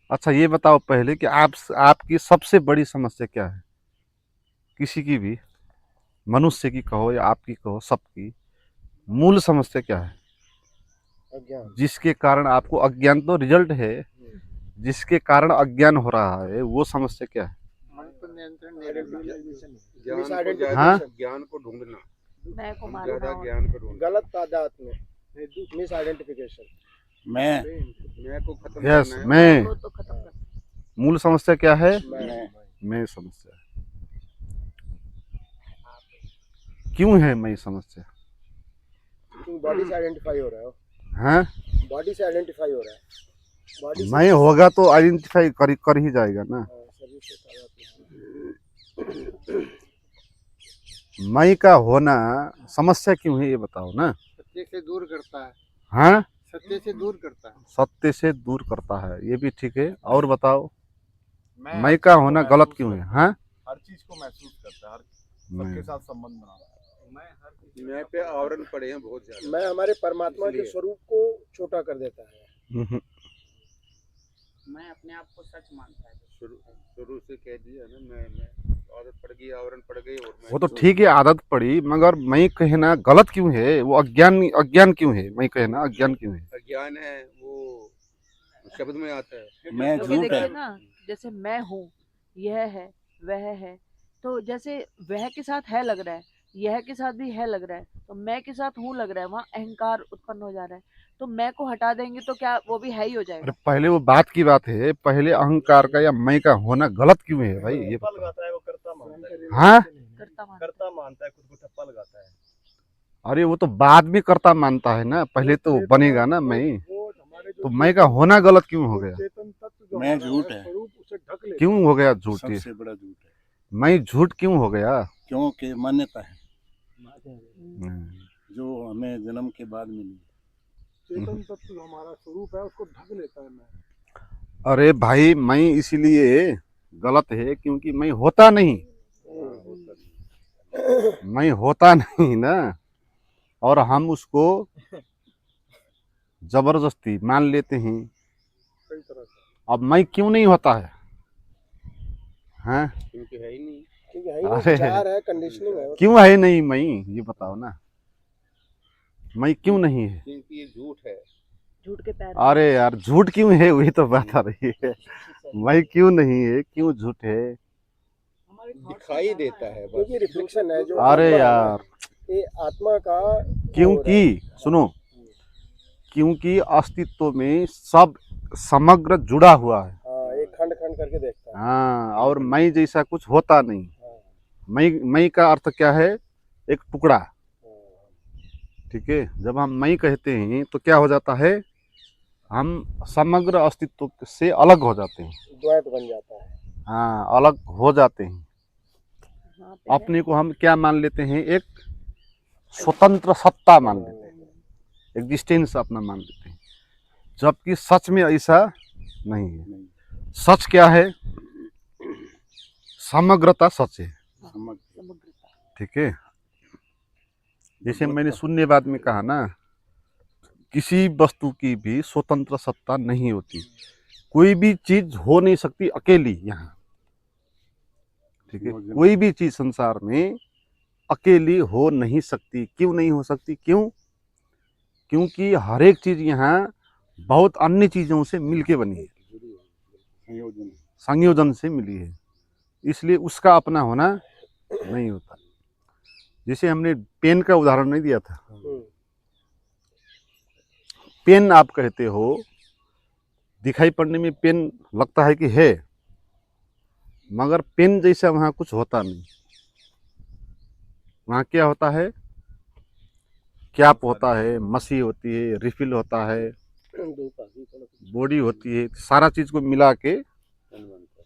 अच्छा ये बताओ पहले कि आपकी सबसे बड़ी समस्या क्या है? किसी की भी, मनुष्य की कहो या आपकी कहो, सबकी मूल समस्या क्या है? अज्ञान। जिसके कारण आपको अज्ञान तो रिजल्ट है, जिसके कारण अज्ञान हो रहा है वो समस्या क्या है? मन पर नियंत्रण नहीं रहता। हाँ, ज्ञान को ढूंढना, मैं को हम मारना ज्यादा और ज्ञान को ढूंढते गलत तादाद में मिस आइडेंटिफिकेशन। मैं को खत्म यस करना है। मैं। वो तो खत्म कर। मूल समस्या क्या है? मैं मैं समस्या। क्यों है मैं समस्या? क्योंकि बॉडी से आइडेंटिफाई हो रहा है। हाँ, बॉडी से आइडेंटिफाई हो रहा है। बॉडी से मैं होगा तो आइडेंटिफाई कर ही जाएगा ना। शरीर से तादाद में। मैं का होना समस्या क्यों है ये बताओ ना। सत्य से दूर करता है। हाँ, सत्य से दूर करता है। सत्य से दूर करता है, ये भी ठीक है। और बताओ मैं मैं हर का चीज को होना महसूस गलत क्यों है? करता हाँ, हूँ। हर चीज को महसूस करता है, हर सबके मैं साथ संबंध बनाता है। मैं पे आवरण पड़े हैं बहुत ज्यादा। मैं हमारे परमात्मा के इसलिए। स्वरूप को छोटा कर देता है। हम्म, मैं अपने आप को सच मानता है। शुरू शुरू से कह दिया ना, मैं आदत पड़ गई, आवरण पड़ गई, और मैं वो तो ठीक है, आदत पड़ी, मगर मैं कहना गलत क्यों है? वो अज्ञान अज्ञान क्यों है? मैं कहना अज्ञान क्यों है? अज्ञान है वो शब्द में आता है। मैं क्योंकि झूठ देखिए है। ना, जैसे मैं हूँ, यह है, वह है, तो जैसे वह के साथ है लग रहा है, यह के साथ भी है लग रहा है, तो मैं के साथ हूँ लग रहा है, वहाँ अहंकार उत्पन्न हो जा रहा है। तो मैं को हटा देंगे तो क्या वो भी है ही हो अरे जाएगा? पहले वो बात की बात है, पहले अहंकार का या मैं का होना गलत क्यों है भाई ये ठप्पा बताओ। लगाता है, वो करता मानता है। हाँ, करता मान। करता मानता है, खुद को ठप्पा लगाता है। अरे वो तो बाद में करता मानता है ना, पहले तो बनेगा ना मैं। तो मैं का होना गलत क्यों हो गया? चेतन तत्व जो मैं झूठ है। स्वरूप उसे ढक ले। क्यों हो गया झूठ? सबसे बड़ा झूठ है, मैं झूठ क्यों हो गया? क्योंकि मान्यता है हम्म, जो हमें जन्म के बाद मिली। चेतन तत्व जो हमारा स्वरूप है उसको ढक लेता है मैं। अरे भाई मैं इसीलिए गलत है क्योंकि मैं होता नहीं, मैं होता नहीं ना, और हम उसको जबरदस्ती मान लेते हैं। कई तरह से। अब मैं क्यों नहीं होता है? हाँ, क्योंकि है ही नहीं। क्योंकि है ही नहीं, अरे विचार है, कंडीशनिंग है। क्यों है नहीं मैं, ये बताओ ना। मैं क्यों नहीं है? क्योंकि ये झूठ है। झूठ के पैर। अरे यार झूठ क्यों है, वही तो बात आ रही है। मैं क्यों नहीं है, क्यों झूठ है? दिखाई देता है बस। क्योंकि रिफ्लेक्शन है जो अरे आत्मा है ना, यार, ये आत्मा का क्योंकि सुनो, क्योंकि अस्तित्व में सब समग्र जुड़ा हुआ है। एक खंड खंड करके देखता है। हाँ, और मैं जैसा कुछ होता नहीं। मैं का अर्थ क्या है? एक टुकड़ा। ठीक है, जब हम मैं कहते हैं तो क्या हो जाता है? हम समग्र अस्तित्व से अलग हो जाते हैं। द्वैत बन जाता है। हाँ, अलग हो जाते हैं। वहाँ पे है। अपने को हम क्या मान लेते हैं? एक स्वतंत्र सत्ता मान लेते हैं, एग्जिस्टेंस अपना मान लेते हैं, जबकि सच में ऐसा नहीं है। सच क्या है? समग्रता सच है। समग्रता। ठीक है, जैसे मैंने शून्यवाद में कहा ना, किसी वस्तु की भी स्वतंत्र सत्ता नहीं होती, कोई भी चीज हो नहीं सकती अकेली यहाँ। ठीक है, कोई भी चीज संसार में अकेली हो नहीं सकती। क्यों नहीं हो सकती? क्यों? क्योंकि हर एक चीज यहाँ बहुत अन्य चीजों से मिलके बनी है, संयोजन से मिली है, इसलिए उसका अपना होना नहीं होता। जैसे हमने पेन का उदाहरण नहीं दिया था, पेन आप कहते हो, दिखाई पड़ने में पेन लगता है कि है, मगर पेन जैसा वहाँ कुछ होता नहीं। वहाँ क्या होता है? कैप होता है, मसी होती है, रिफिल होता है, बॉडी होती है, सारा चीज को मिला के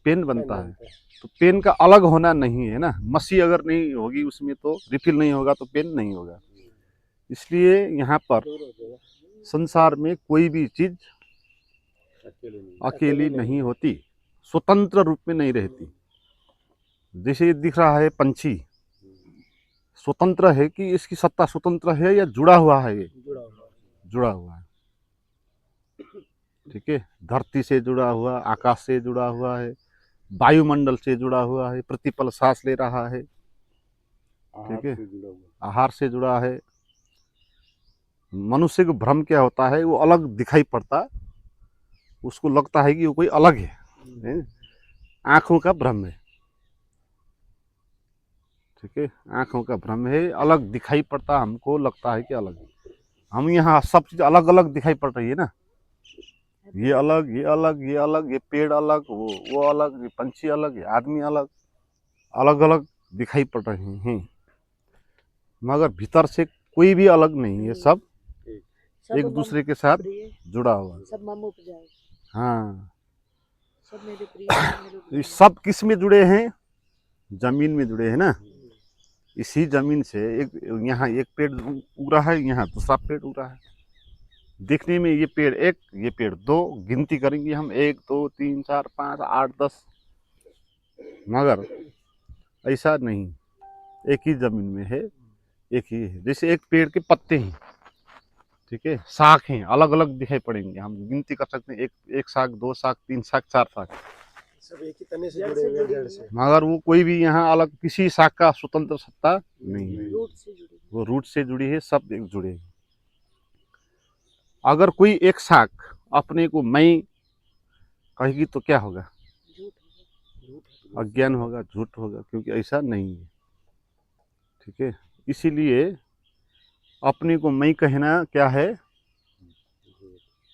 पेन बनता है। तो पेन का अलग होना नहीं है ना। मसी अगर नहीं होगी उसमें तो रिफिल नहीं होगा, तो पेन नहीं होगा। इसलिए यहाँ पर संसार में कोई भी चीज अकेली नहीं होती, स्वतंत्र रूप में नहीं रहती। जैसे ये दिख रहा है पंछी, स्वतंत्र है कि इसकी सत्ता स्वतंत्र है या जुड़ा हुआ है? ये जुड़ा हुआ है। ठीक है, धरती से जुड़ा हुआ, आकाश से जुड़ा हुआ है, वायुमंडल से जुड़ा हुआ है, प्रतिपल सांस ले रहा है, ठीक है, आहार से जुड़ा है। मनुष्य को भ्रम क्या होता है, वो अलग दिखाई पड़ता, उसको लगता है कि वो कोई अलग है? आंखों का भ्रम है, ठीक है, आंखों का भ्रम है, अलग दिखाई पड़ता, हमको लगता है कि अलग है। हम यहाँ सब चीज अलग अलग दिखाई पड़ रही है ना, ये अलग, ये अलग, ये अलग, ये पेड़ अलग, वो अलग, ये पंछी अलग, ये आदमी अलग, अलग अलग दिखाई पड़ रहे हैं, मगर भीतर से कोई भी अलग नहीं है, सब एक दूसरे के साथ जुड़ा हुआ है। सब मम उपजाए, हाँ, सब मेरे प्रिय हैं, मेरे ये उपजाए। सब किस में जुड़े हैं? जमीन में जुड़े हैं ना। इसी जमीन से एक, यहाँ एक पेड़ उग रहा है, यहाँ दूसरा पेड़ उग रहा है। देखने में ये पेड़ एक, ये पेड़ दो, गिनती करेंगे हम 1 2 3 4 5 8 10, मगर ऐसा नहीं, एक ही जमीन में है, एक ही है। जैसे एक पेड़ के पत्ते हैं, ठीक है, शाख हैं, अलग अलग दिखाई पड़ेंगे, हम गिनती कर सकते हैं, एक शाख, 2 शाख, 3 शाख, 4 शाख, सब एक ही तने से जड़ जुड़े से हुए हैं, जुड़ी जड़ हुई से। है। मगर वो कोई भी यहाँ अलग किसी शाख का स्वतंत्र सत्ता नहीं है, रूट से जुड़ी है। वो रूट से जुड़ी है, सब एक जुड़े हैं। अगर कोई एक शाख अपने को मैं कहेगी तो क्या होगा? झूठ है। अज्ञान होगा, झूठ होगा, क्योंकि ऐसा नहीं है, ठीक है। इसीलिए अपने को मैं कहना क्या है?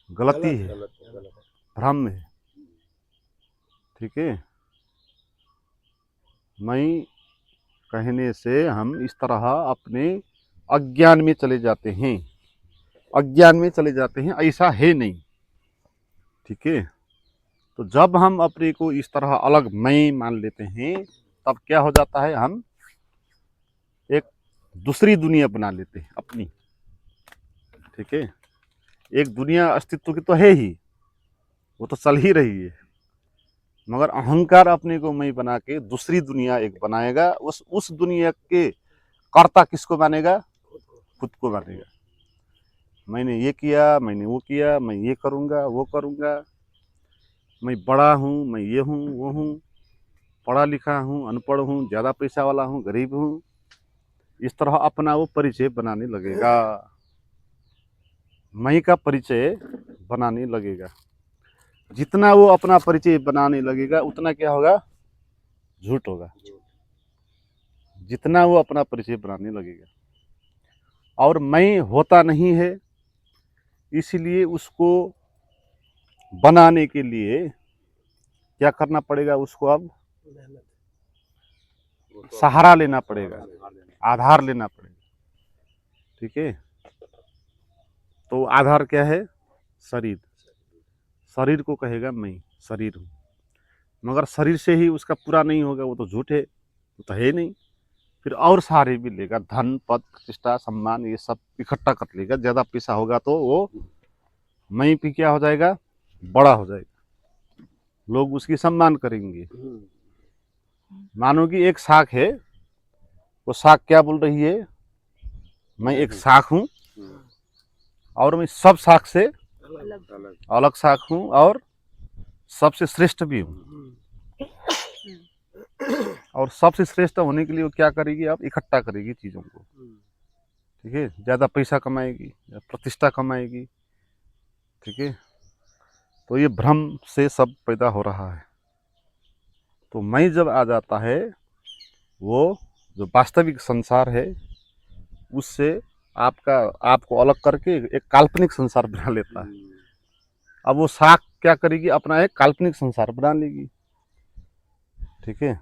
गलती है, भ्रम है, ठीक है। मैं कहने से हम इस तरह अपने अज्ञान में चले जाते हैं, अज्ञान में चले जाते हैं, ऐसा है नहीं, ठीक है। तो जब हम अपने को इस तरह अलग मैं मान लेते हैं, तब क्या हो जाता है? हम एक दूसरी दुनिया बना लेते हैं अपनी, ठीक है। एक दुनिया अस्तित्व की तो है ही, वो तो चल ही रही है, मगर अहंकार अपने को मैं बना के दूसरी दुनिया एक बनाएगा। उस दुनिया के कर्ता किसको मानेगा? खुद को मानेगा। मैंने ये किया, मैंने वो किया, मैं ये करूँगा, वो करूँगा, मैं बड़ा हूँ, मैं ये हूँ, वो हूँ, पढ़ा लिखा हूँ, अनपढ़ हूँ, ज़्यादा पैसा वाला हूँ, गरीब हूँ, इस तरह अपना वो परिचय बनाने लगेगा, मैं का परिचय बनाने लगेगा। जितना वो अपना परिचय बनाने लगेगा, उतना क्या होगा? झूठ होगा। जितना वो अपना परिचय बनाने लगेगा, और मैं होता नहीं है, इसलिए उसको बनाने के लिए क्या करना पड़ेगा? उसको अब सहारा लेना पड़ेगा, आधार लेना पड़ेगा, ठीक है। तो आधार क्या है? शरीर। शरीर को कहेगा मैं शरीर हूँ, मगर शरीर से ही उसका पूरा नहीं होगा, वो तो झूठ है, वो तो है नहीं। फिर और सहारे भी लेगा, धन, पद, प्रतिष्ठा, सम्मान, ये सब इकट्ठा कर लेगा। ज़्यादा पैसा होगा तो वो मैं भी क्या हो जाएगा? बड़ा हो जाएगा, लोग उसकी सम्मान करेंगे। मानो कि एक शाख है, वो शाख क्या बोल रही है? मैं एक शाख हूँ, और मैं सब शाख से अलग शाख हूँ, और सबसे श्रेष्ठ भी हूँ। और सबसे श्रेष्ठ होने के लिए वो क्या करेगी? अब इकट्ठा करेगी चीज़ों को, ठीक है। ज़्यादा पैसा कमाएगी, प्रतिष्ठा कमाएगी, ठीक है। तो ये भ्रम से सब पैदा हो रहा है। तो मैं जब आ जाता है, वो जो वास्तविक संसार है, उससे आपको अलग करके एक काल्पनिक संसार बना लेता है। अब वो शाख क्या करेगी? अपना एक काल्पनिक संसार बना लेगी, ठीक है।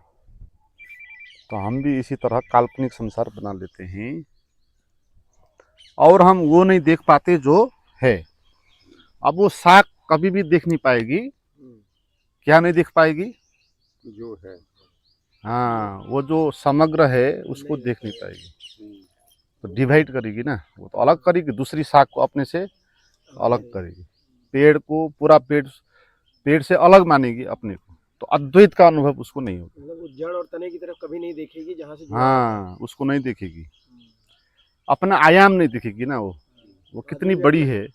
तो हम भी इसी तरह काल्पनिक संसार बना लेते हैं, और हम वो नहीं देख पाते जो है। अब वो शाख कभी भी देख नहीं पाएगी, क्या नहीं देख पाएगी? जो है, हाँ, वो जो समग्र है उसको देख नहीं पाएगी, तो डिवाइड करेगी ना, वो तो अलग करेगी, दूसरी शाख को अपने से अलग करेगी। पेड़ को पूरा पेड़ से अलग मानेगी अपने को, तो अद्वैत का अनुभव उसको नहीं होगा। मतलब वो जड़ और तने की तरफ कभी नहीं देखेगी, जहाँ से जुड़ा हाँ, उसको नहीं देखेगी, अपना आयाम नहीं देखेगी ना, वो कितनी बड़ी है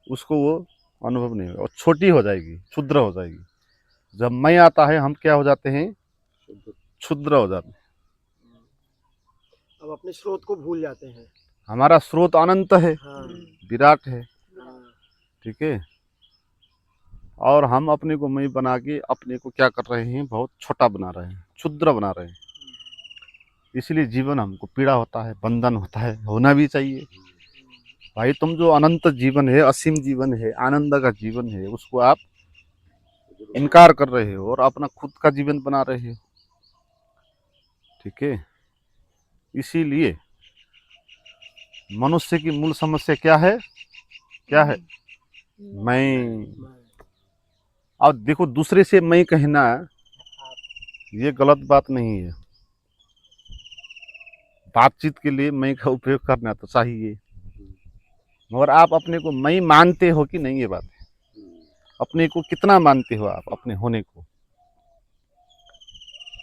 उसको वो अनुभव नहीं होगा, और छोटी हो जाएगी, क्षुद्र हो जाएगी। जब मैं आता है हम क्या हो जाते हैं, क्षुद्र हो जाते हैं। अब अपने स्रोत को भूल जाते हैं। हमारा स्रोत अनंत है, हाँ विराट है, हाँ ठीक है। और हम अपने को मैं बना के अपने को क्या कर रहे हैं, बहुत छोटा बना रहे हैं, क्षुद्र बना रहे हैं। इसलिए जीवन हमको पीड़ा होता है, बंधन होता है, होना भी चाहिए। भाई तुम जो अनंत जीवन है, असीम जीवन है, आनंद का जीवन है, उसको आप इनकार कर रहे हो और अपना खुद का जीवन बना रहे हो, ठीक है। इसीलिए मनुष्य की मूल समस्या क्या है, क्या है, मैं। अब देखो, दूसरे से मैं कहना ये गलत बात नहीं है। बातचीत के लिए मैं का उपयोग करना तो चाहिए, मगर आप अपने को मैं मानते हो कि नहीं, ये बात है। अपने को कितना मानते हो आप, अपने होने को।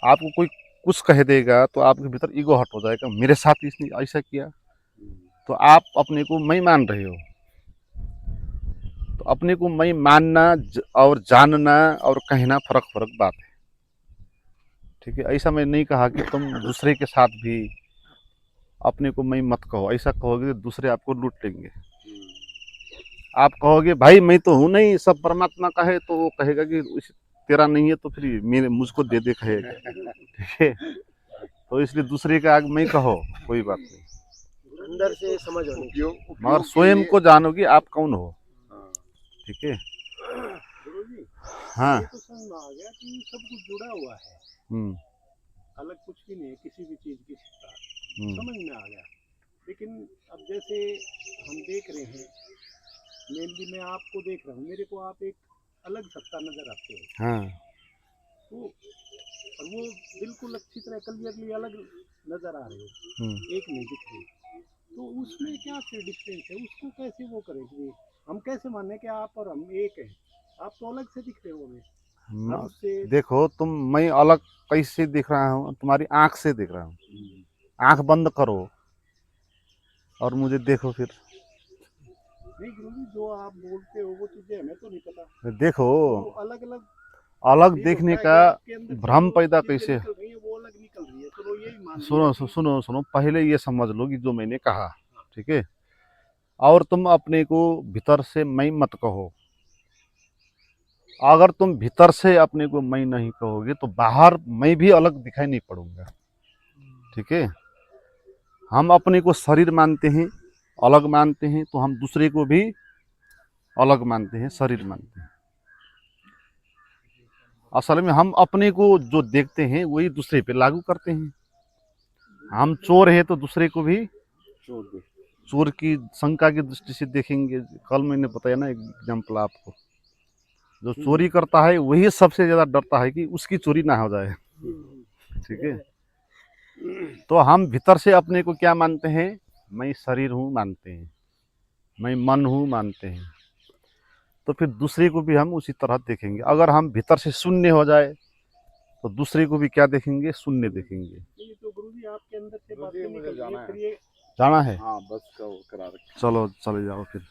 आपको कोई कुछ कह देगा तो आपके भीतर ईगो हट हो जाएगा, मेरे साथ इसने ऐसा किया, तो आप अपने को मैं मान रहे हो। तो अपने को मैं मानना और जानना और कहना फर्क फर्क बात है, ठीक है। ऐसा मैं नहीं कहा कि तुम दूसरे के साथ भी अपने को मैं मत कहो। ऐसा कहोगे तो दूसरे आपको लूट लेंगे। आप कहोगे भाई मैं तो हूं नहीं, सब परमात्मा का है, तो वो कहेगा कि तेरा नहीं है तो फिर मेरे मुझको दे दे कहेगा, ठीक है। तो इसलिए दूसरे का आग मैं कहो, कोई बात नहीं। अंदर से समझ होनी चाहिए। मगर स्वयं को जानो कि आप कौन हो, ठीक है। गुरुजी, हाँ। ये तो समझ में आ गया कि सब कुछ जुड़ा हुआ है, हम्म अलग कुछ भी नहीं है किसी भी चीज की सत्ता, हम्म समझ में आ गया। लेकिन अब जैसे हम देख रहे हैं, मेनली मैं आपको देख रहा हूँ, मेरे को आप एक अलग सत्ता नजर आते हो। हाँ तो और वो बिल्कुल अच्छी तरह क्लियरली अलग नजर आ रहे हो, एक नहीं दिख रही। तो उसमें क्या फिर डिफरेंस है, उसको कैसे वो करेंगे, हम कैसे माने कि आप और हम एक हैं? आप तो अलग से दिख रहे हो हमें, हम उससे देखो तुम, मैं अलग कैसे दिख रहा हूँ, तुम्हारी आंख से दिख रहा हूँ। आंख बंद करो और मुझे देखो फिर। नहीं गुरुजी, जो आप बोलते हो वो चीजें हमें तो नहीं पता। देखो, तो अलग अलग अलग देखने का भ्रम पैदा कैसे। निकल रही है, वो अलग निकल रही है, चलो यही मान लिया सुनो कि- सुनो सुनो, पहले ये समझ लो कि जो मैंने कहा, ठीक है। और तुम अपने को भीतर से मैं मत कहो। अगर तुम भीतर से अपने को मैं नहीं कहोगे तो बाहर मैं भी अलग दिखाई नहीं पड़ूंगा, ठीक है। हम अपने को शरीर मानते हैं, अलग मानते हैं, तो हम दूसरे को भी अलग मानते हैं, शरीर मानते हैं। असल में हम अपने को जो देखते हैं वही दूसरे पे लागू करते हैं। हम चोर है तो दूसरे को भी चोर की शंका की दृष्टि से देखेंगे। कल मैंने बताया ना एक एग्जाम्पल आपको, जो चोरी करता है वही सबसे ज्यादा डरता है कि उसकी चोरी ना हो जाए, ठीक है। तो हम भीतर से अपने को क्या मानते हैं, मैं शरीर हूँ मानते हैं, मैं मन हूँ मानते हैं। तो फिर दूसरे को भी हम उसी तरह देखेंगे। अगर हम भीतर से शून्य हो जाए तो दूसरे को भी क्या देखेंगे, शून्य देखेंगे। ये तो गुरुजी आपके अंदर से बातें गुरुजी, मुझे निकल रही जाना है, है। फिर ये जाना है, हाँ बस का वो करा रखा। चलो चले जाओ फिर,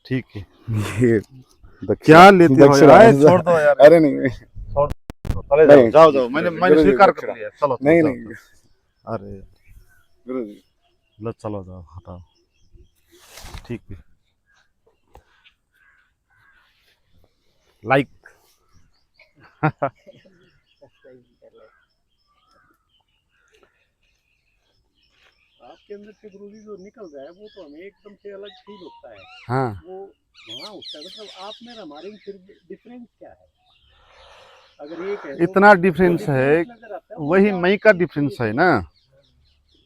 ठीक है। ये क्या लेते हो दक्षिणा यार, है। छोड़ दो यार, अरे नहीं चले जाओ, नहीं, जाओ जाओ, मैंने गुरुजी, स्वीकार कर दक्षिणा। लिया, चलो नहीं जाओ, नहीं अरे गुरुजी, लो चलो जाओ, हटाओ, ठीक है। लाइक आपके अंदर से गुरुजी जो निकल रहा है वो तो हमें एकदम से अलग फील होता है। हाँ, वो वहाँ होता है, मतलब आप में और हमारे में फिर डिफरेंस क्या है? अगर एक है तो इतना जो डिफरेंस है, नजर आता है वो वही क्या मई का चीज़ डिफरेंस है? है ना।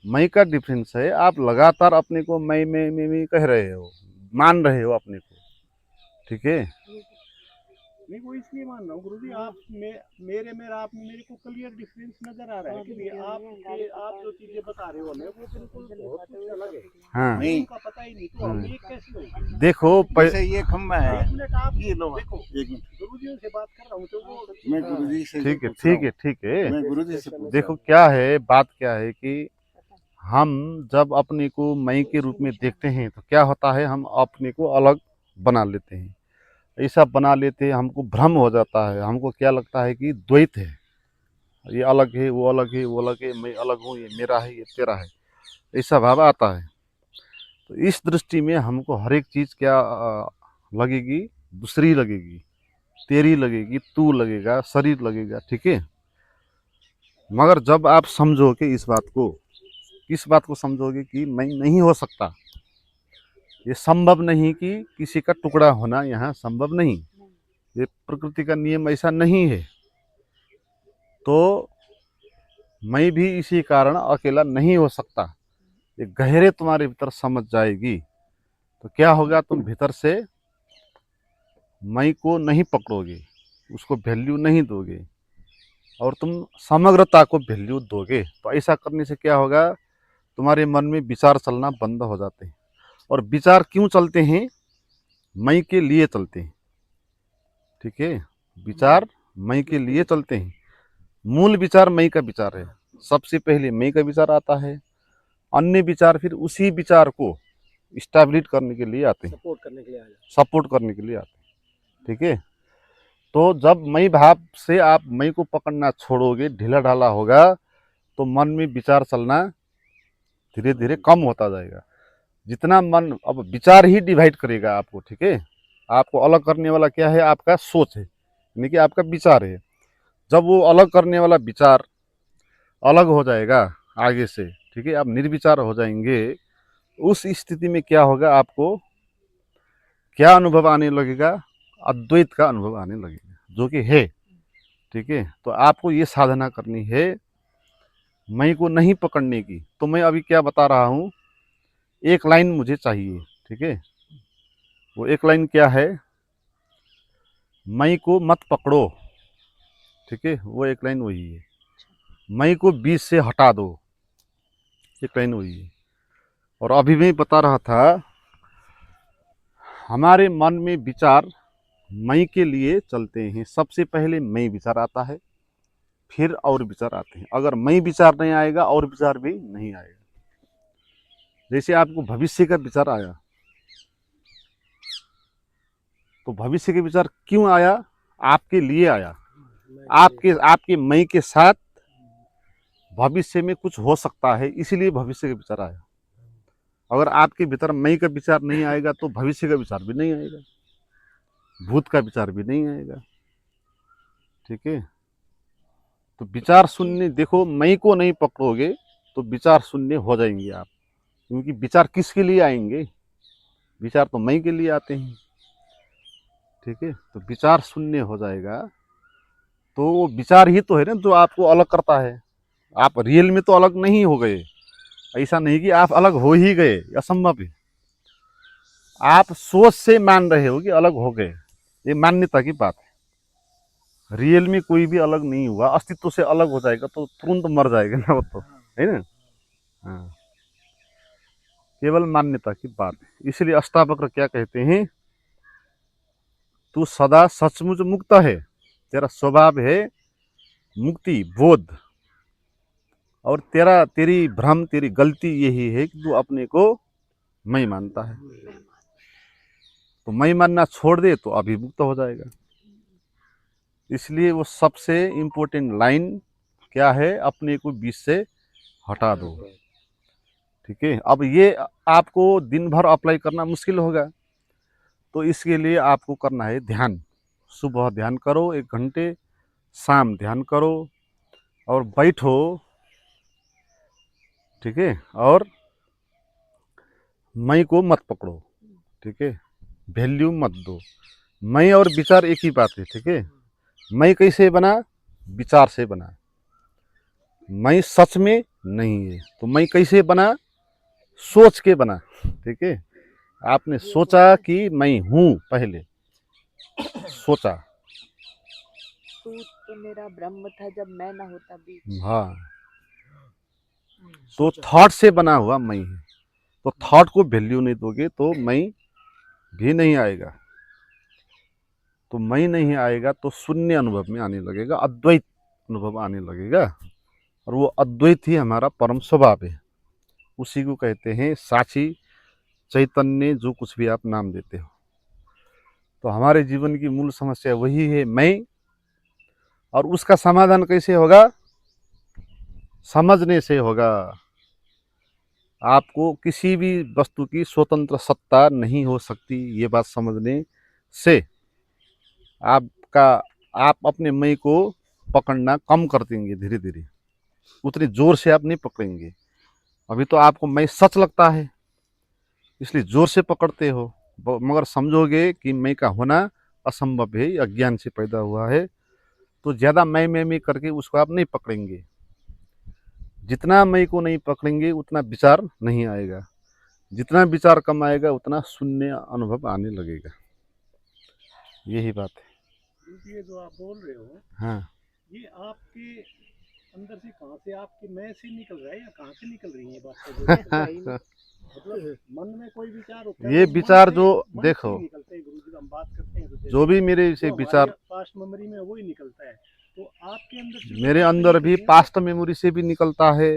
मई का डिफरेंस है, आप लगातार अपने को मैं कह रहे हो, मान रहे हो अपने को, ठीक है। नहीं, वो इसलिए मान रहा हूँ गुरुजी, आप में मेरे में और आप में मेरे को क्लियर डिफरेंस नजर आ रहा है कि आप जो चीजें बता रहे हो हमें वो बिल्कुल बहुत कुछ अलग है। हाँ नहीं, उनका पता ही नहीं, तो हम एक कैसे होंगे? देखो जैसे ये खम्बा है, एक मिनट आप ये लो, देखो, एक मिनट, गुरुजियों से बात कर रहा हूँ तो वो मैं गुरुजी से ठीक है पूछ रहा ठीक है हूँ। ठीक है। मैं गुरुजी से पूछ देखो रहा क्या है, बात क्या है कि हम जब अपने को मैं के रूप में देखते हैं तो क्या होता है, हम अपने को अलग बना लेते हैं। ऐसा बना लेते हैं, हमको भ्रम हो जाता है, हमको क्या लगता है कि द्वैत है, ये अलग है, वो अलग है, वो अलग है, मैं अलग हूँ, ये मेरा है, ये तेरा है, ऐसा भाव आता है। तो इस दृष्टि में हमको हर एक चीज़ क्या लगेगी, दूसरी लगेगी, तेरी लगेगी, तू लगेगा, शरीर लगेगा, ठीक है। मगर जब आप समझोगे इस बात को, किस बात को समझोगे कि मैं नहीं हो सकता, ये संभव नहीं कि किसी का टुकड़ा होना यहाँ संभव नहीं, ये प्रकृति का नियम ऐसा नहीं है, तो मैं भी इसी कारण अकेला नहीं हो सकता, ये गहरे तुम्हारे भीतर समझ जाएगी तो क्या होगा, तुम भीतर से मैं को नहीं पकड़ोगे, उसको वैल्यू नहीं दोगे और तुम समग्रता को वैल्यू दोगे। तो ऐसा करने से क्या होगा, तुम्हारे मन में विचार चलना बंद हो जाते हैं। और विचार क्यों चलते हैं, मैं के लिए चलते हैं, ठीक है। विचार मैं के लिए चलते हैं, मूल विचार मैं का विचार है, सबसे पहले मैं का विचार आता है, अन्य विचार फिर उसी विचार को स्टैब्लिश करने के लिए आते हैं, सपोर्ट करने के लिए आ जाए। सपोर्ट करने के लिए आते हैं, ठीक है। तो जब मैं भाव से आप मैं को पकड़ना छोड़ोगे, ढीला ढाला होगा, तो मन में विचार चलना धीरे धीरे कम होता जाएगा। जितना मन अब विचार ही डिवाइड करेगा आपको, ठीक है। आपको अलग करने वाला क्या है, आपका सोच है, यानी कि आपका विचार है। जब वो अलग करने वाला विचार अलग हो जाएगा आगे से, ठीक है, आप निर्विचार हो जाएंगे, उस स्थिति में क्या होगा, आपको क्या अनुभव आने लगेगा, अद्वैत का अनुभव आने लगेगा, जो कि है, ठीक है। तो आपको ये साधना करनी है मैं को नहीं पकड़ने की। तो मैं अभी क्या बता रहा हूँ, एक लाइन मुझे चाहिए, ठीक है। वो एक लाइन क्या है, मैं को मत पकड़ो, ठीक है, वो एक लाइन वही है। मैं को बीच से हटा दो, एक लाइन वही है। और अभी मैं बता रहा था, हमारे मन में विचार मैं के लिए चलते हैं, सबसे पहले मैं विचार आता है, फिर और विचार आते हैं। अगर मैं विचार नहीं आएगा और विचार भी नहीं आएगा। जैसे आपको भविष्य का विचार आया, तो भविष्य के विचार क्यों आया, आपके लिए आया, आपके मैं के साथ भविष्य में कुछ हो सकता है, इसीलिए भविष्य का विचार आया। अगर आपके भीतर मैं का विचार नहीं आएगा तो भविष्य का विचार भी नहीं आएगा, भूत का विचार भी नहीं आएगा, ठीक है। तो विचार शून्य, देखो मैं को नहीं पकड़ोगे तो विचार शून्य हो जाएंगे आप, क्योंकि विचार किसके लिए आएंगे, विचार तो मैं के लिए आते हैं, ठीक है। तो विचार शून्य हो जाएगा, तो वो विचार ही तो है ना जो आपको अलग करता है। आप रियल में तो अलग नहीं हो गए, ऐसा नहीं कि आप अलग हो ही गए, असंभव है। आप सोच से मान रहे हो कि अलग हो गए, ये मान्यता की बात है। रियल में कोई भी अलग नहीं हुआ, अस्तित्व से अलग हो जाएगा तो तुरंत मर जाएगा ना, वो तो है ना। हाँ, केवल मान्यता की बात है। इसलिए अष्टावक्र क्या कहते हैं, तू सदा सचमुच मुक्त है, तेरा स्वभाव है मुक्ति बोध, और तेरी भ्रम, तेरी गलती यही है कि तू अपने को मैं मानता है। तो मैं मानना छोड़ दे तो अभिमुक्त हो जाएगा। इसलिए वो सबसे इम्पोर्टेंट लाइन क्या है, अपने को बीच से हटा दो, ठीक है। अब ये आपको दिन भर अप्लाई करना मुश्किल होगा, तो इसके लिए आपको करना है ध्यान। सुबह ध्यान करो 1 घंटे, शाम ध्यान करो और बैठो, ठीक है। और मैं को मत पकड़ो, ठीक है, वैल्यू मत दो। मैं और विचार एक ही बात है, ठीक है। मैं कैसे बना, विचार से बना, मैं सच में नहीं है। तो मैं कैसे बना, सोच के बना, ठीक है। आपने सोचा कि मैं हूँ, पहले सोचा, तू तो मेरा ब्रह्म था जब मैं ना होता भी। हाँ, तो थॉट से बना हुआ मैं है। तो थॉट को वैल्यू नहीं दोगे तो मैं भी नहीं आएगा। तो मैं नहीं आएगा तो शून्य अनुभव में आने लगेगा, अद्वैत अनुभव आने लगेगा, और वो अद्वैत ही हमारा परम स्वभाव है। उसी को कहते हैं साक्षी चैतन्य, जो कुछ भी आप नाम देते हो। तो हमारे जीवन की मूल समस्या वही है, मैं। और उसका समाधान कैसे होगा? समझने से होगा। आपको किसी भी वस्तु की स्वतंत्र सत्ता नहीं हो सकती, ये बात समझने से आपका आप अपने मैं को पकड़ना कम कर देंगे। धीरे धीरे उतनी जोर से आप नहीं पकड़ेंगे। अभी तो आपको मैं सच लगता है, इसलिए जोर से पकड़ते हो, मगर समझोगे कि मैं का होना असंभव है, अज्ञान से पैदा हुआ है। तो ज़्यादा मैं करके उसको आप नहीं पकड़ेंगे। जितना मैं को नहीं पकड़ेंगे उतना विचार नहीं आएगा, जितना विचार कम आएगा उतना शून्य अनुभव आने लगेगा। यही बात है। ये जो आप बोल रहे हो, हाँ, ये आपके अंदर से कहाँ से, आपके मैं से निकल रहा है या कहाँ से निकल रही है बात? मतलब मन में कोई विचार होता है, ये वो मन विचार से- जो मन से देखो, ही निकलते हैं गुरुजी, हम बात करते हैं तो जैसे जो भी मेरे से जो विचार, पास्ट मेमोरी में वो ही निकलता है। तो आपके अंदर से जो मेरे बातें अंदर निकल भी रही हैं, पास्ट मेमोरी से भी निकलता है,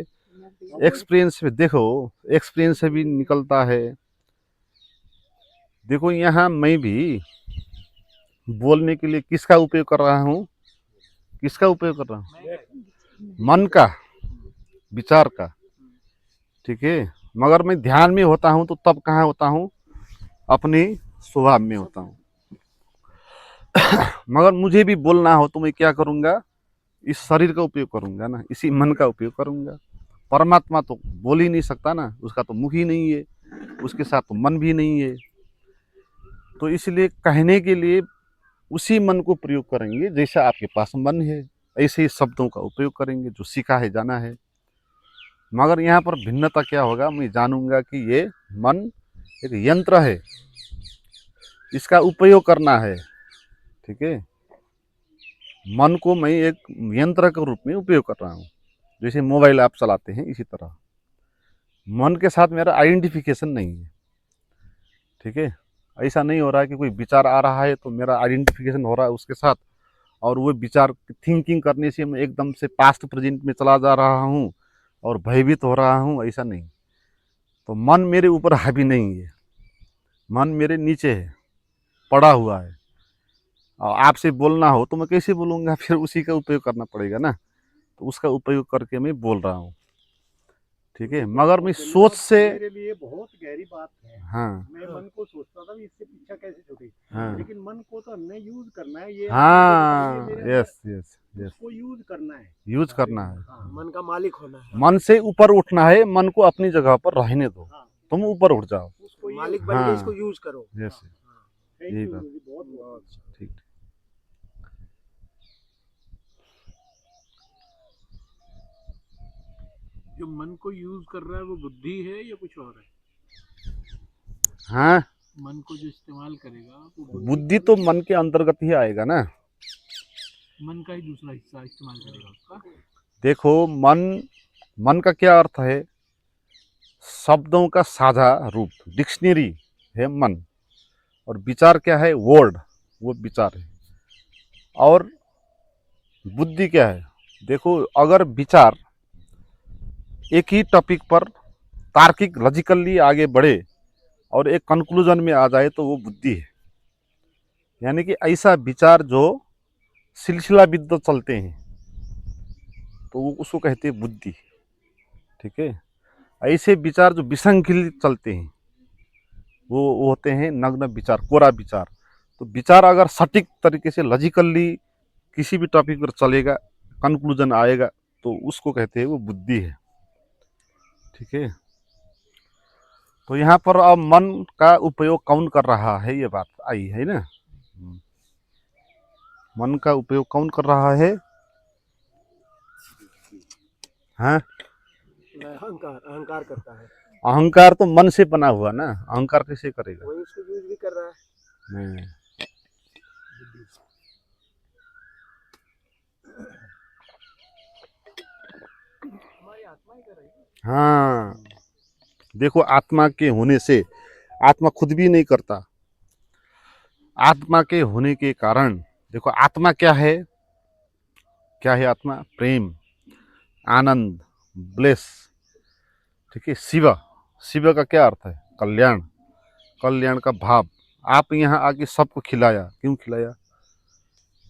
एक्सपीरियंस से, देखो एक्सपीरियंस से भी निकलता है। देखो यहाँ मैं भी बोलने के लिए किसका उपयोग कर रहा हूँ? किसका उपयोग कर रहा हूँ? मन का, विचार का। ठीक है, मगर मैं ध्यान में होता हूँ तो तब कहाँ होता हूँ? अपने स्वभाव में होता हूँ। मगर मुझे भी बोलना हो तो मैं क्या करूँगा? इस शरीर का उपयोग करूँगा ना, इसी मन का उपयोग करूँगा। परमात्मा तो बोल ही नहीं सकता ना, उसका तो मुख ही नहीं है, उसके साथ तो मन भी नहीं है। तो इसलिए कहने के लिए उसी मन को प्रयोग करेंगे जैसा आपके पास मन है, ऐसे ही शब्दों का उपयोग करेंगे जो सीखा है, जाना है। मगर यहाँ पर भिन्नता क्या होगा? मैं जानूंगा कि ये मन एक यंत्र है, इसका उपयोग करना है। ठीक है, मन को मैं एक यंत्र के रूप में उपयोग कर रहा हूँ। जैसे मोबाइल आप चलाते हैं, इसी तरह मन के साथ मेरा आइडेंटिफिकेशन नहीं है। ठीक है, ऐसा नहीं हो रहा है कि कोई विचार आ रहा है तो मेरा आइडेंटिफिकेशन हो रहा है उसके साथ, और वो विचार थिंकिंग करने से मैं एकदम से पास्ट प्रेजेंट में चला जा रहा हूँ और भयभीत हो रहा हूँ, ऐसा नहीं। तो मन मेरे ऊपर हावी नहीं है, मन मेरे नीचे है, पड़ा हुआ है। और आपसे बोलना हो तो मैं कैसे बोलूँगा? फिर उसी का उपयोग करना पड़ेगा ना, तो उसका उपयोग करके मैं बोल रहा हूँ। ठीक है, मगर मैं सोच से, मेरे लिए बहुत गहरी बात है। हाँ मैं मन को सोचता था भी इससे पीछा कैसे छूटे, हाँ लेकिन मन को तो हमने यूज करना है। ये हाँ, मेरे अंदर यस यस यस, उसको यूज करना है, यूज करना है। हाँ, मन का मालिक होना है, मन से ऊपर उठना है, मन को अपनी जगह पर रहने दो, हाँ, तुम ऊपर उठ जाओ। उसको मालिक use- बन के हाँ, इसको यूज करो। यस, थैंक यही यू बात। गुरुजी, बहुत बहुत अच्छा। ठीक। जो मन को यूज कर रहा है वो बुद्धि है या कुछ और है? हाँ, मन को जो इस्तेमाल करेगा वो बुद्धि तो मन के अंतर्गत ही आएगा ना। मन का ही दूसरा हिस्सा इस्तेमाल करेगा उसका। देखो मन का क्या अर्थ है? शब्दों का साझा रूप, डिक्शनरी है मन। और विचार क्या है? वर्ड, वो विचार है। और बुद्धि क्या है? देखो, अगर विचार एक ही टॉपिक पर तार्किक लॉजिकली आगे बढ़े और एक कंक्लूजन में आ जाए तो वो बुद्धि है। यानी कि ऐसा विचार जो सिलसिलाबद्ध चलते हैं तो वो उसको कहते हैं बुद्धि। ठीक है, ऐसे विचार जो विसंखित चलते हैं वो होते हैं नग्न विचार, कोरा विचार। तो विचार अगर सटीक तरीके से लॉजिकली किसी भी टॉपिक पर चलेगा, कंक्लूजन आएगा, तो उसको कहते हैं वो बुद्धि है। ठीक है, तो यहाँ पर अब मन का उपयोग कौन कर रहा है, ये बात आई है ना। मन का उपयोग कौन कर रहा है? हाँ, अहंकार अहंकार करता है, अहंकार तो मन से बना हुआ ना, अहंकार कैसे करेगा? वही उसको यूज भी कर रहा है। नहीं। हमारी आत्मा ही कर रही है। हाँ, देखो, आत्मा के होने से, आत्मा खुद भी नहीं करता, आत्मा के होने के कारण, देखो आत्मा क्या है? क्या है आत्मा? प्रेम, आनंद, ब्लेस। ठीक है। शिव, शिव का क्या अर्थ है? कल्याण, कल्याण का भाव। आप यहाँ आके सबको खिलाया, क्यों खिलाया?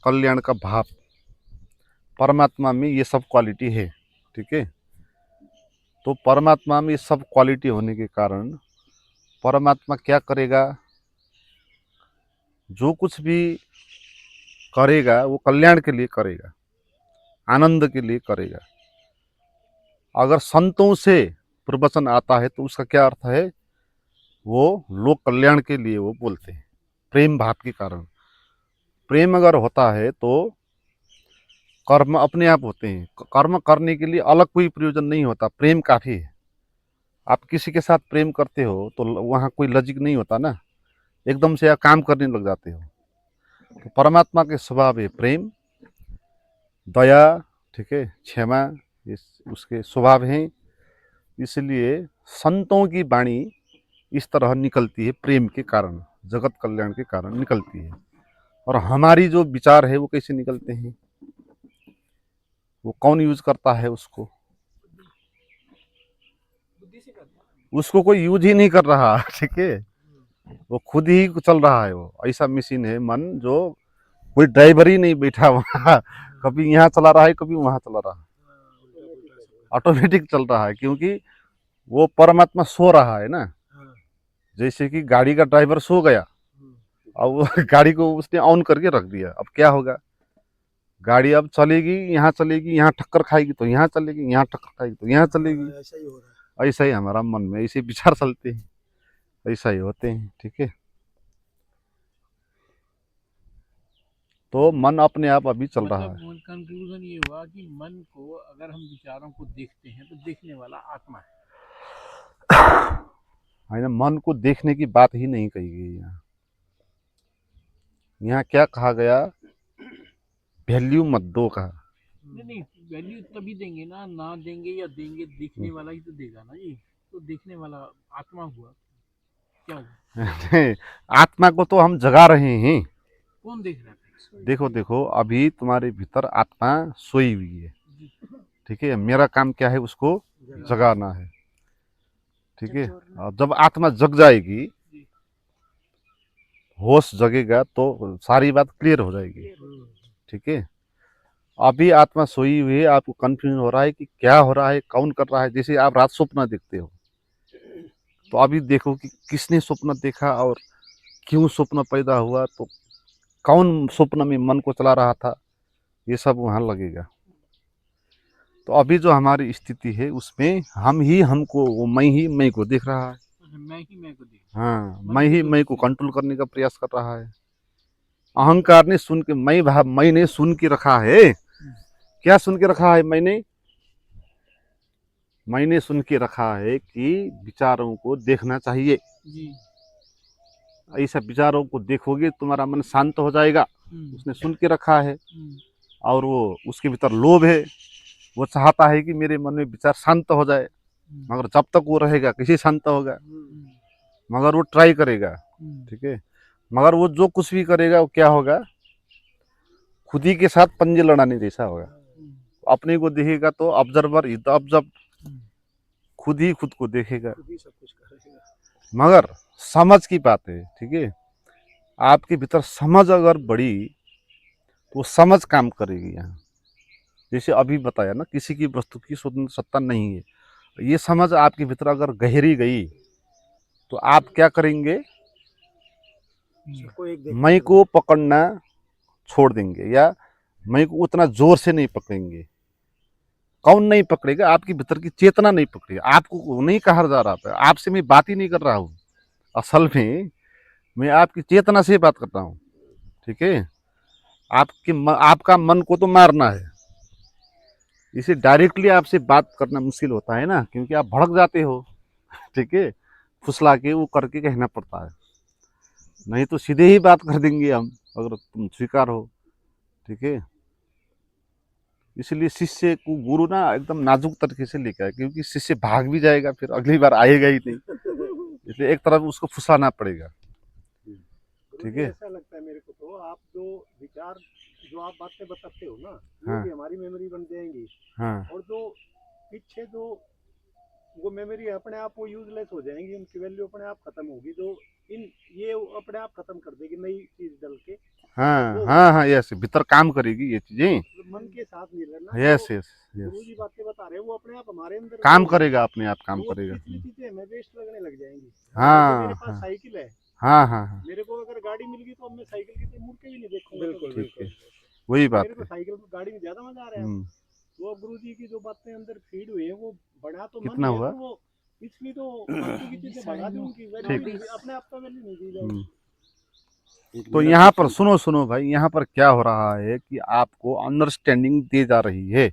कल्याण का भाव। परमात्मा में ये सब क्वालिटी है, ठीक है। तो परमात्मा में ये सब क्वालिटी होने के कारण परमात्मा क्या करेगा? जो कुछ भी करेगा वो कल्याण के लिए करेगा, आनंद के लिए करेगा। अगर संतों से प्रवचन आता है तो उसका क्या अर्थ है? वो लोक कल्याण के लिए वो बोलते हैं, प्रेम भाव के कारण। प्रेम अगर होता है तो कर्म अपने आप होते हैं। कर्म करने के लिए अलग कोई प्रयोजन नहीं होता, प्रेम काफी है। आप किसी के साथ प्रेम करते हो तो वहाँ कोई लॉजिक नहीं होता ना, एकदम से आप काम करने लग जाते हो। तो परमात्मा के स्वभाव है प्रेम, दया, ठीक है, क्षमा, ये उसके स्वभाव हैं। इसलिए संतों की वाणी इस तरह निकलती है, प्रेम के कारण, जगत कल्याण के कारण निकलती है। और हमारी जो विचार है वो कैसे निकलते हैं? वो कौन यूज करता है उसको? उसको कोई यूज ही नहीं कर रहा, ठीक है। वो खुद ही चल रहा है। वो ऐसा मशीन है मन, जो कोई ड्राइवर ही नहीं बैठा वहाँ, कभी यहाँ चला रहा है कभी वहाँ चला रहा है, ऑटोमेटिक चल रहा है। क्योंकि वो परमात्मा सो रहा है ना। जैसे कि गाड़ी का ड्राइवर सो गया, अब वो गाड़ी को उसने ऑन करके रख दिया, अब क्या होगा? गाड़ी अब चलेगी, यहाँ चलेगी, यहाँ टक्कर खाएगी तो यहाँ चलेगी, यहाँ टक्कर खाएगी तो यहाँ चलेगी। ऐसा ही हो रहा है। ऐसा ही हमारा मन में ऐसे विचार चलते हैं, ऐसा ही होते हैं, ठीक है। तो मन अपने आप अभी चल रहा है। कंक्लूजन ये हुआ कि मन को अगर हम विचारों को देखते हैं तो देखने वाला आत्मा है। है ना, मन को देखने की बात ही नहीं कही गई यहाँ। यहाँ क्या कहा गया? वैल्यू मत दो कहा। नहीं, वैल्यू तभी देंगे ना देंगे या देंगे, देखने वाला ही तो देगा ना जी। तो देखने वाला आत्मा हुआ, क्या हुआ? आत्मा को तो हम जगा रहे हैं। कौन देख रहा है? देखो देखो, अभी तुम्हारे भीतर आत्मा सोई हुई है, ठीक है। मेरा काम क्या है? उसको जगाना है, ठीक है। और जब आत्मा जग जाएगी, होश जगेगा तो सारी बात क्लियर हो जाएगी, ठीक है। अभी आत्मा सोई हुई है, आपको कंफ्यूजन हो रहा है कि क्या हो रहा है, कौन कर रहा है। जैसे आप रात स्वप्न देखते हो, तो अभी देखो कि किसने स्वप्न देखा और क्यों स्वप्न पैदा हुआ, तो कौन स्वप्न में मन को चला रहा था, ये सब वहाँ लगेगा। तो अभी जो हमारी स्थिति है उसमें हम ही हमको, वो मैं ही मैं को देख रहा है। मैं ही मैं को देख, हाँ, मैं ही मैं को कंट्रोल करने का प्रयास कर रहा है। अहंकार ने सुन के, मैं भाव मैंने सुन के रखा है। क्या सुन के रखा है? मैंने सुन के रखा है कि विचारों को देखना चाहिए। जी। ऐसा विचारों को देखोगे तुम्हारा मन शांत हो जाएगा। उसने सुन के रखा है, और वो उसके भीतर लोभ है, वो चाहता है कि मेरे मन में विचार शांत हो जाए। मगर जब तक वो रहेगा कैसे शांत होगा? मगर वो ट्राई करेगा, ठीक है। मगर वो जो कुछ भी करेगा वो क्या होगा? खुद ही के साथ पंजे लड़ाने जैसा होगा। अपने को देखेगा तो ऑब्जर्वर इज द ऑब्जर्व, खुद ही खुद को देखेगा। सब कुछ करेगा। मगर समझ की बात है, ठीक है। आपके भीतर समझ अगर बढ़ी तो समझ काम करेगी यहाँ। जैसे अभी बताया ना, किसी की वस्तु की स्वतंत्र सत्ता नहीं है, ये समझ आपके भीतर अगर गहरी गई तो आप क्या करेंगे? मैं को पकड़ना छोड़ देंगे, या मैं को उतना जोर से नहीं पकड़ेंगे। कौन नहीं पकड़ेगा? आपकी भीतर की चेतना नहीं पकड़ेगी। आपको नहीं कहा जा रहा था, आपसे मैं बात ही नहीं कर रहा हूँ। असल में मैं आपकी चेतना से बात करता हूँ, ठीक है। आपका मन को तो मारना है, इसे डायरेक्टली आपसे बात करना मुश्किल होता है ना, क्योंकि आप भड़क जाते हो, ठीक है। फुसला के वो करके कहना पड़ता है, नहीं तो सीधे ही बात कर देंगे हम, अगर तुम स्वीकार हो, ठीक है। इसलिए शिष्य को गुरु ना एकदम नाजुक तरीके से लेकर आए, क्योंकि शिष्य भाग भी जाएगा, फिर अगली बार आएगा ही नहीं। इसलिए एक तरफ उसको फुसाना पड़ेगा, ठीक है। ऐसा लगता है मेरे को, तो आप जो विचार, जो आप बातें बताते हो ना, हाँ। वो भी हमारी मेमोरी बन जाएंगी। हाँ, और जो पीछे जो वो मेमोरी अपने आप वो यूजलेस हो जाएंगी, उनकी वैल्यू अपने आप खत्म होगी, जो इन ये अपने आप खत्म कर देगी नई चीज डल के। हाँ हाँ हाँ, यस, भीतर काम करेगी ये चीजें। मतलब मन के साथ नहीं रहना। यस जो यस गुरु यस, जी बातें बता रहे हैं वो अपने आप हमारे अंदर काम वो करेगा, अपने आप काम वो करेगा। पिछली चीजें हमें वेस्ट लगने लग जाएंगी। हाँ, जैसे मेरे पास हाँ। साइकिल है, हाँ हाँ हाँ, मेरे को अगर गाड़ी मिल गई तो अब मैं साइकिल की तरफ मुड़ के भी नहीं देखूंगा। बिल्कुल ठीक है, बिल्कुल। वही बात मेरे को है। साइकिल गाड़ी में ज्यादा मजा आ रहा है। हम्म, वो गुरु जी की जो बातें अंदर फीड हुई है वो बड़ा तो मन कितना है, हुआ? पर वो पिछली तो बाकी की चीजें भगा दी, उनकी वैल्यू ठीक। नहीं, अपने आप का वैल्यू नहीं दी हम्म। जाएगी। एक तो मेरा यहाँ पर क्वेश्चन था। सुनो सुनो भाई, यहाँ पर क्या हो रहा है कि आपको अंडरस्टैंडिंग दी जा रही है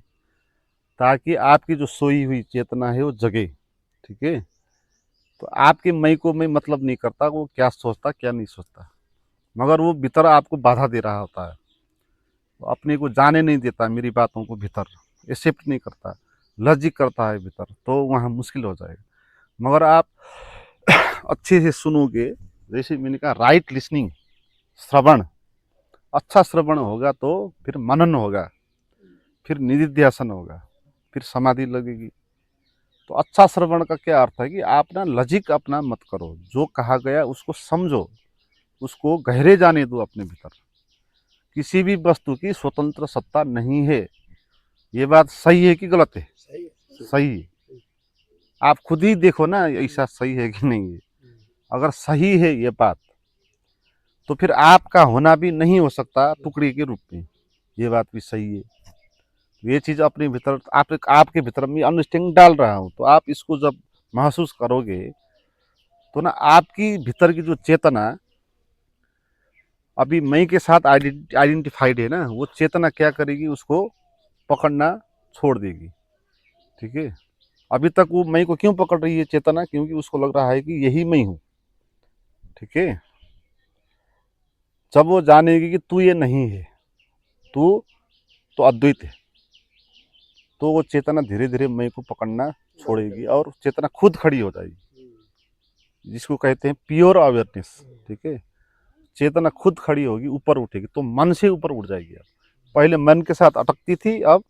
ताकि आपकी जो सोई हुई चेतना है वो जगे। ठीक है, तो आपके मैं को मैं मतलब नहीं करता वो क्या सोचता क्या नहीं सोचता, मगर वो भीतर आपको बाधा दे रहा होता है, वो अपने को जाने नहीं देता, मेरी बातों को भीतर एक्सेप्ट नहीं करता, लज्जित करता है भीतर, तो वहाँ मुश्किल हो जाएगा। मगर आप अच्छे से सुनोगे, जैसे मैंने कहा राइट लिसनिंग, श्रवण, अच्छा श्रवण होगा तो फिर मनन होगा, फिर निधिध्यासन होगा, फिर समाधि लगेगी। तो अच्छा श्रवण का क्या अर्थ है कि आप ना लजिक अपना मत करो, जो कहा गया उसको समझो, उसको गहरे जाने दो अपने भीतर। किसी भी वस्तु की स्वतंत्र सत्ता नहीं है। ये बात सही है कि गलत है? सही सही है। आप खुद ही देखो ना ऐसा सही है कि नहीं है। अगर सही है ये बात, तो फिर आपका होना भी नहीं हो सकता टुकड़ी के रूप में। ये बात भी सही है। ये चीज अपने भीतर आपके भीतर में अंडरस्टैंडिंग डाल रहा हूँ, तो आप इसको जब महसूस करोगे तो ना आपकी भीतर की जो चेतना अभी मैं के साथ आइडेंटिफाइड है ना, वो चेतना क्या करेगी, उसको पकड़ना छोड़ देगी। ठीक है, अभी तक वो मैं को क्यों पकड़ रही है चेतना, क्योंकि उसको लग रहा है कि यही मैं हूँ। ठीक है, जब वो जानेगी कि तू ये नहीं है, तू तो अद्वैत है, तो वो चेतना धीरे धीरे मैं को पकड़ना छोड़ेगी और चेतना खुद खड़ी हो जाएगी, जिसको कहते हैं प्योर अवेयरनेस। ठीक है, चेतना खुद खड़ी होगी, ऊपर उठेगी, तो मन से ऊपर उठ जाएगी। अब पहले मन के साथ अटकती थी, अब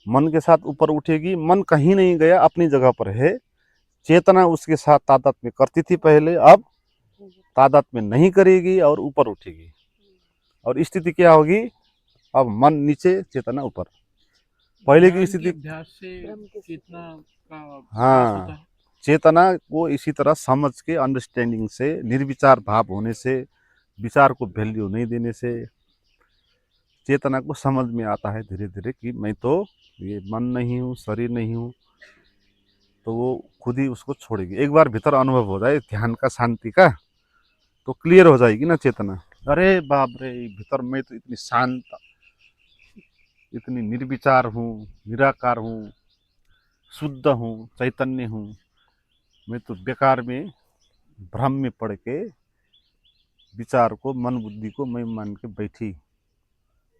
मन के साथ ऊपर उठेगी। मन कहीं नहीं गया, अपनी जगह पर है। चेतना उसके साथ तादात्म्य में करती थी पहले, अब तादात्म्य में नहीं करेगी और ऊपर उठेगी। और स्थिति क्या होगी, अब मन नीचे चेतना ऊपर। पहले की स्थिति, अभ्यास से ब्रह्म के चेतना का विकास होता हाँ, है। चेतना को इसी तरह समझ के, अंडरस्टैंडिंग से, निर्विचार भाव होने से, विचार को वैल्यू नहीं देने से चेतना को समझ में आता है धीरे धीरे कि मैं तो ये मन नहीं हूँ, शरीर नहीं हूँ। तो वो खुद ही उसको छोड़ेगी। एक बार भीतर अनुभव हो जाए ध्यान का, शांति का, तो क्लियर हो जाएगी ना चेतना। अरे बाप रे, भीतर मैं तो इतनी शांत, इतनी निर्विचार हूँ, निराकार हूँ, शुद्ध हूँ, चैतन्य हूँ। मैं तो बेकार में भ्रम में पड़ के विचार को, मन बुद्धि को मैं मान के बैठी।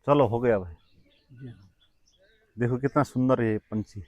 चलो हो गया भाई। देखो कितना सुंदर है ये पंछी।